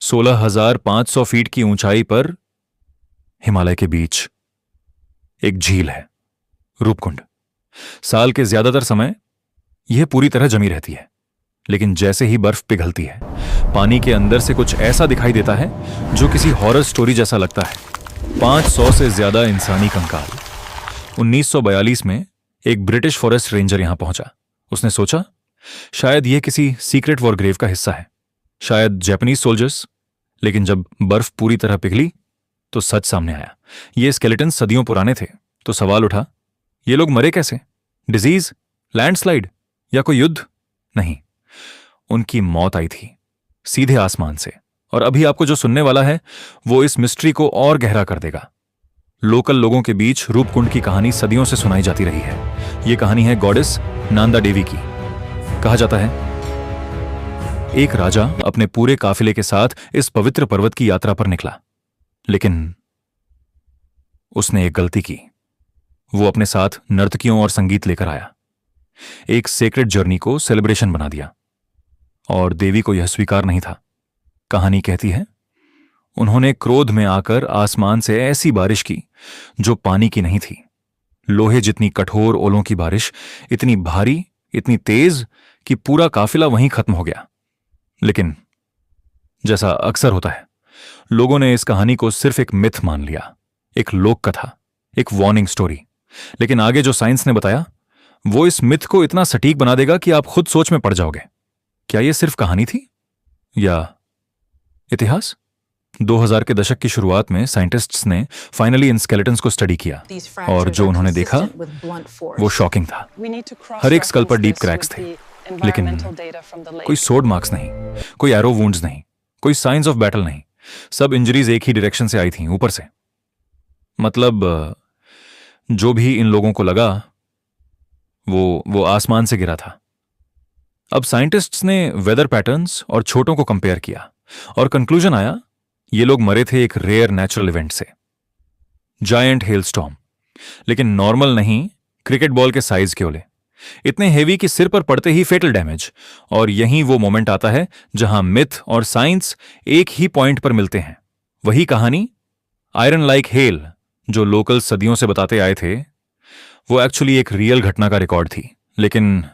16,500 feet की ऊंचाई पर हिमालय के बीच एक झील है, रूपकुंड। साल के ज्यादातर समय यह पूरी तरह जमी रहती है, लेकिन जैसे ही बर्फ पिघलती है, पानी के अंदर से कुछ ऐसा दिखाई देता है जो किसी हॉरर स्टोरी जैसा लगता है। 500 से ज्यादा इंसानी कंकाल। 1942 में एक ब्रिटिश फॉरेस्ट रेंजर यहां पहुंचा। उसने सोचा शायद यह किसी सीक्रेट वॉर ग्रेव का हिस्सा है, शायद जापानीज सोल्जर्स। लेकिन जब बर्फ पूरी तरह पिघली तो सच सामने आया। ये स्केलेटन सदियों पुराने थे। तो सवाल उठा, ये लोग मरे कैसे? डिजीज, लैंडस्लाइड या कोई युद्ध? नहीं, उनकी मौत आई थी सीधे आसमान से। और अभी आपको जो सुनने वाला है वो इस मिस्ट्री को और गहरा कर देगा। लोकल लोगों के बीच रूपकुंड की कहानी सदियों से सुनाई जाती रही है। यह कहानी है गॉडेस नांदा देवी की। कहा जाता है एक राजा अपने पूरे काफिले के साथ इस पवित्र पर्वत की यात्रा पर निकला, लेकिन उसने एक गलती की। वो अपने साथ नर्तकियों और संगीत लेकर आया। एक सेक्रेट जर्नी को सेलिब्रेशन बना दिया, और देवी को यह स्वीकार नहीं था। कहानी कहती है उन्होंने क्रोध में आकर आसमान से ऐसी बारिश की जो पानी की नहीं थी। लोहे जितनी कठोर ओलों की बारिश, इतनी भारी, इतनी तेज कि पूरा काफिला वहीं खत्म हो गया। लेकिन जैसा अक्सर होता है, लोगों ने इस कहानी को सिर्फ एक मिथ मान लिया, एक लोक कथा, एक वार्निंग स्टोरी। लेकिन आगे जो साइंस ने बताया वो इस मिथ को इतना सटीक बना देगा कि आप खुद सोच में पड़ जाओगे। क्या यह सिर्फ कहानी थी या इतिहास? 2000 के दशक की शुरुआत में साइंटिस्ट्स ने फाइनली इन स्केलेटन्स को स्टडी किया, और जो उन्होंने देखा वो शॉकिंग था। हर एक स्कल पर डीप क्रैक्स थे, लेकिन कोई सोड मार्क्स नहीं, कोई एरो वुंड्स नहीं, कोई साइंस ऑफ बैटल नहीं। सब इंजरीज एक ही डायरेक्शन से आई थी, ऊपर से। मतलब जो भी इन लोगों को लगा वो आसमान से गिरा था। अब साइंटिस्ट्स ने वेदर पैटर्न्स और छोटों को कंपेयर किया, और कंक्लूजन आया ये लोग मरे थे एक रेयर नेचुरल इवेंट से, जायंट हेलस्टॉर्म। लेकिन नॉर्मल नहीं, क्रिकेट बॉल के साइज के ओले, इतने हेवी कि सिर पर पड़ते ही फेटल डैमेज। और यहीं वो मोमेंट आता है जहां मिथ और साइंस एक ही पॉइंट पर मिलते हैं। वही कहानी आयरन लाइक हेल जो लोकल सदियों से बताते आए थे, वो एक्चुअली एक रियल घटना का रिकॉर्ड थी। लेकिन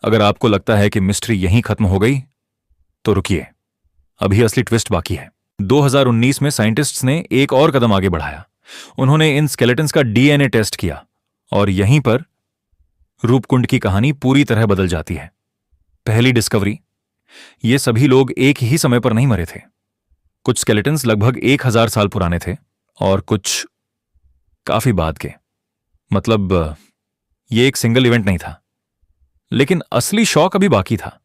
अगर आपको लगता है कि मिस्ट्री यहीं खत्म हो गई, तो रुकिए, अभी असली ट्विस्ट बाकी है। 2019 में साइंटिस्ट्स ने एक और कदम आगे बढ़ाया। उन्होंने इन स्केलेटन्स का डीएनए टेस्ट किया, और यहीं पर रूपकुंड की कहानी पूरी तरह बदल जाती है। पहली डिस्कवरी, ये सभी लोग एक ही समय पर नहीं मरे थे। कुछ स्केलेटन्स लगभग 1000 साल पुराने थे, और कुछ काफी बाद के। मतलब ये एक सिंगल इवेंट नहीं था। लेकिन असली शॉक अभी बाकी था।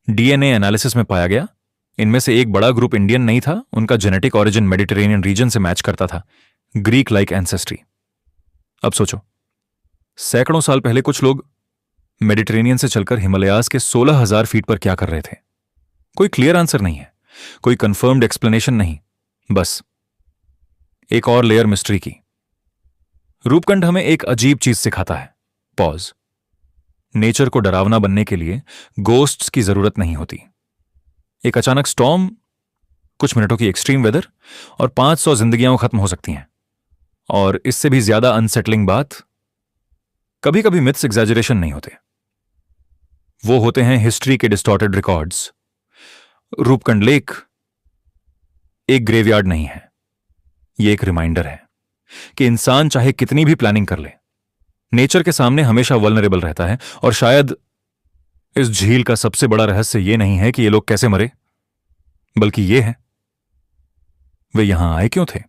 डीएनए एनालिसिस में पाया गया इनमें से एक बड़ा ग्रुप इंडियन नहीं था। उनका जेनेटिक ओरिजिन मेडिटेरेनियन रीजन से मैच करता था, ग्रीक लाइक एंसेस्ट्री। अब सोचो, सैकड़ों साल पहले कुछ लोग मेडिटेरेनियन से चलकर हिमालयाज के 16,000 फीट पर क्या कर रहे थे? कोई क्लियर आंसर नहीं है, कोई कंफर्म्ड एक्सप्लेनेशन नहीं, बस एक और लेयर मिस्ट्री की। रूपकुंड हमें एक अजीब चीज सिखाता है, पॉज। नेचर को डरावना बनने के लिए गोस्ट्स की जरूरत नहीं होती। एक अचानक स्टॉर्म, कुछ मिनटों की एक्सट्रीम वेदर, और 500 जिंदगियां खत्म हो सकती हैं। और इससे भी ज्यादा अनसेटलिंग बात, कभी कभी मिथ्स एग्जैजरेशन नहीं होते, वो होते हैं हिस्ट्री के डिस्टॉर्टेड रिकॉर्ड्स। रूपकुंड लेक एक ग्रेवयार्ड नहीं है, ये एक रिमाइंडर है कि इंसान चाहे कितनी भी प्लानिंग कर ले, नेचर के सामने हमेशा वल्नरेबल रहता है। और शायद इस झील का सबसे बड़ा रहस्य यह नहीं है कि ये लोग कैसे मरे, बल्कि यह है वे यहां आए क्यों थे।